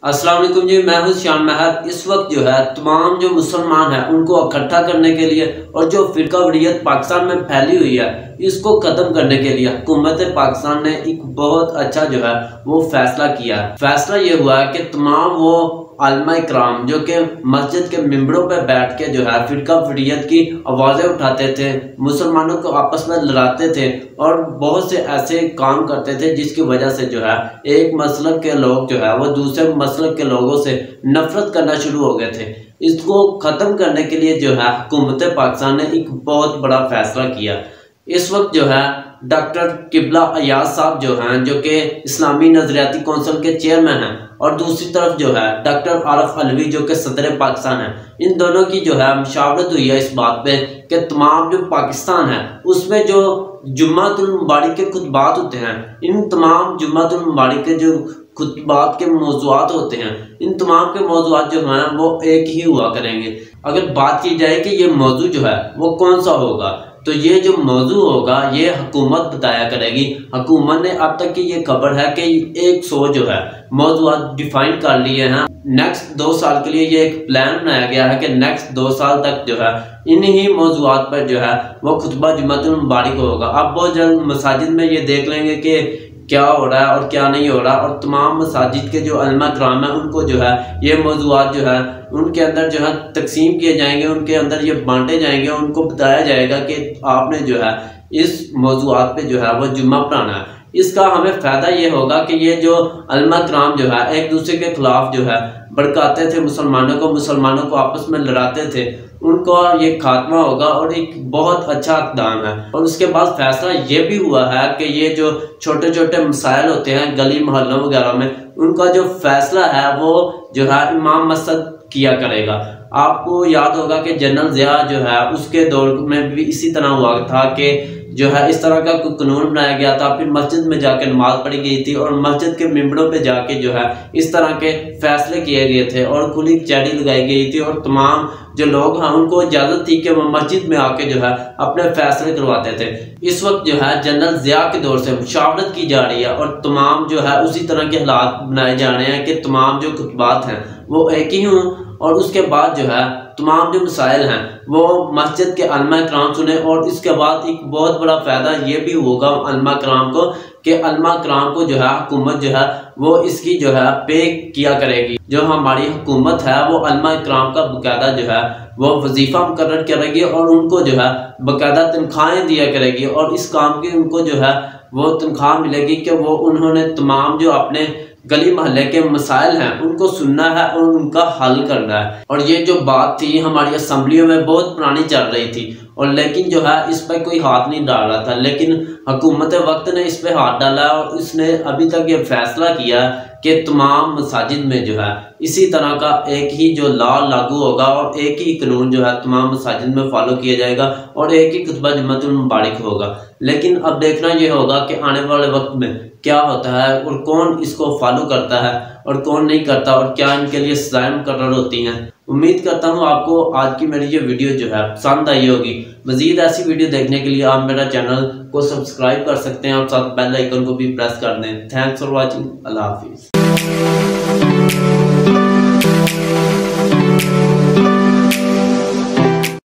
अस्सलाम वालेकुम जी, मैं हूं श्याम महर। इस वक्त जो है तमाम जो मुसलमान हैं उनको इकट्ठा करने के लिए और जो फिरका वरीयत पाकिस्तान में फैली हुई है इसको खत्म करने के लिए हुकूमत पाकिस्तान ने एक बहुत अच्छा जो है वो फैसला किया है। फैसला ये हुआ है कि तमाम वो आलमा इकराम जो कि मस्जिद के मिंबरों पर बैठ के जो है फिरका वरीयत की आवाज़ें उठाते थे, मुसलमानों को आपस में लड़ाते थे और बहुत से ऐसे काम करते थे जिसकी वजह से जो है एक मसलक के लोग जो है वो दूसरे मसलक के लोगों से नफरत करना शुरू हो गए थे। इसको ख़त्म करने के लिए जो है हुकूमत पाकिस्तान ने एक बहुत बड़ा फैसला किया। इस वक्त जो है डॉक्टर किबला अयाज साहब जो हैं जो कि इस्लामी नजरियाती कौंसिल के चेयरमैन हैं और दूसरी तरफ जो है डॉक्टर आरिफ अलवी जो कि सदर पाकिस्तान है, इन दोनों की जो है मुशावरत हुई है इस बात पे कि तमाम जो पाकिस्तान है उसमें जो जुम्मातुल मुबारक के खुतबात होते हैं, इन तमाम जुम्मातुल मुबारक के जो खुतबात के मौज़ूआत होते हैं, इन तमाम के मौज़ूआत जो हैं वो एक ही हुआ करेंगे। अगर बात की जाए कि ये मौजू जो है वो कौन सा होगा, तो ये जो मौजू होगा ये हुकूमत बताया करेगी। हुकूमत ने अब तक की ये खबर है कि 100 जो है मौजूआत डिफाइन कर लिए हैं। नेक्स्ट 2 साल के लिए ये एक प्लान बनाया गया है कि नेक्स्ट 2 साल तक जो है इन्हीं मौजूआत पर जो है वो खुतबा जुम्मतुल मुबारक होगा। अब बहुत जल्द मसाजिद में ये देख लेंगे कि क्या हो रहा है और क्या नहीं हो रहा, और तमाम मसाजिद के जो उलमा कराम है उनको जो है ये मौजूआत जो है उनके अंदर जो है तकसीम किए जाएंगे, उनके अंदर ये बांटे जाएंगे, उनको बताया जाएगा कि आपने जो है इस मौजूआत पे जो है वो जुम्मा पढ़ाना है। इसका हमें फ़ायदा ये होगा कि ये जो उलमा कराम जो है एक दूसरे के खिलाफ जो है भड़काते थे, मुसलमानों को आपस में लड़ाते थे, उनको ये खात्मा होगा और एक बहुत अच्छा इक़दाम है। और उसके बाद फैसला ये भी हुआ है कि ये जो छोटे छोटे मसाइल होते हैं गली मोहल्लों वगैरह में, उनका जो फैसला है वो जो है इमाम मस्जिद किया करेगा। आपको याद होगा कि जनरल ज़िया जो है उसके दौर में भी इसी तरह हुआ था कि जो है इस तरह का कोई कानून बनाया गया था, फिर मस्जिद में जाकर नमाज पढ़ी गई थी और मस्जिद के मिंबरों पे जाके जो है इस तरह के फैसले किए गए थे और खुली चैड़ी लगाई गई थी और तमाम जो लोग हैं उनको इजाज़त थी कि वो मस्जिद में आके जो है अपने फैसले करवाते थे। इस वक्त जो है जनरल ज़िया के दौर से मुशावरत की जा रही है और तमाम जो है उसी तरह के हालात बनाए जा रहे हैं कि तमाम जो खुतबात हैं वो एक ही हों और उसके बाद जो है तमाम जो मसाइल हैं वो मस्जिद के उलमा कराम सुने। और इसके बाद एक बहुत बड़ा फ़ायदा ये भी होगा उलमा कराम को कि उलमा कराम को जो है हुकूमत जो है वो इसकी जो है पे किया करेगी। जो हमारी हुकूमत है वो उलमा कराम का बाकायदा जो है वो वजीफ़ा मुकर्रर करेगी और उनको जो है बाकायदा तनख्वाहें दिया करेगी और इस काम की उनको जो है वो तनख्वाह मिलेगी कि वो उन्होंने तमाम जो अपने गली मोहल्ले के मसाइल हैं उनको सुनना है और उनका हल करना है। और ये जो बात थी हमारी असम्बलियों में बहुत पुरानी चल रही थी और लेकिन जो है इस पर कोई हाथ नहीं डाल रहा था, लेकिन हुकूमत वक्त ने इस पर हाथ डाला और इसने अभी तक ये फैसला किया कि तमाम मसाजिद में जो है इसी तरह का एक ही जो लॉ लागू होगा और एक ही कानून जो है तमाम मसाजिद में फॉलो किया जाएगा और एक ही खुतबा जुम्मतुल मुबारक होगा। लेकिन अब देखना ये होगा कि आने वाले वक्त में क्या होता है और कौन इसको फॉलो करता है और कौन नहीं करता और क्या इनके लिए सज़ाएं मुकर्रर होती हैं। उम्मीद करता हूँ आपको आज की मेरी ये वीडियो जो है पसंद आई होगी। मज़ीद ऐसी वीडियो देखने के लिए आप मेरा चैनल को सब्सक्राइब कर सकते हैं और साथ बेल आइकन को भी प्रेस कर दें। Thanks for watching. अल्लाह हाफिज़।